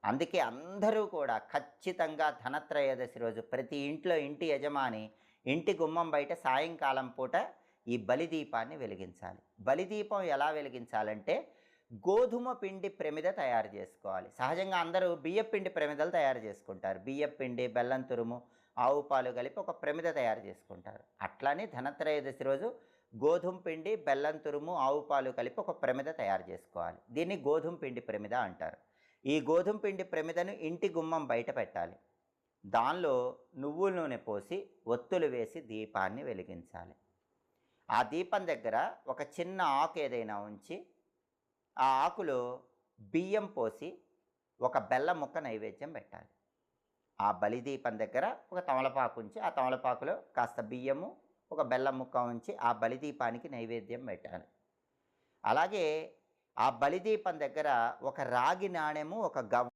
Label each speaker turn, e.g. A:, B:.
A: అందుకే అందరూ కూడా ఖచ్చితంగా ధనత్రయోదశి రోజు ప్రతి ఇంట్లో ఇంటి యజమాని ఇంటి గుమ్మం బయట సాయంకాలం పూట ఈ బలిదీపాన్ని వెలిగించాలి. బలిదీపం ఎలా వెలిగించాలంటే గోధుమ పిండి ప్రమిద తయారు చేసుకోవాలి. సహజంగా అందరూ బియ్యపిండి ప్రమిదలు తయారు చేసుకుంటారు. బియ్యపిండి, బెల్లం తురుము, ఆవు పాలు కలిపి ఒక ప్రమిద తయారు చేసుకుంటారు. అట్లానే ధనత్రయోదశి రోజు గోధుమ పిండి, బెల్లం తురుము, ఆవు పాలు కలిపి ఒక ప్రమిద తయారు చేసుకోవాలి. దీన్ని గోధుమ పిండి ప్రమిద అంటారు. ఈ గోధుమ పిండి ప్రమిదను ఇంటి గుమ్మం బయట పెట్టాలి. దానిలో నువ్వుల నూనె పోసి ఒత్తులు వేసి దీపాన్ని వెలిగించాలి. ఆ దీపం దగ్గర ఒక చిన్న ఆకు ఏదైనా ఉంచి ఆ ఆకులో బియ్యం పోసి ఒక బెల్లం ముక్క నైవేద్యం పెట్టాలి. ఆ బలిదీపం దగ్గర ఒక తమలపాకు ఉంచి ఆ తమలపాకులో కాస్త బియ్యము, ఒక బెల్లం ముక్క ఉంచి ఆ బలిదీపానికి నైవేద్యం పెట్టాలి. అలాగే ఆ బలిదీపం దగ్గర ఒక రాగి నాణెము, ఒక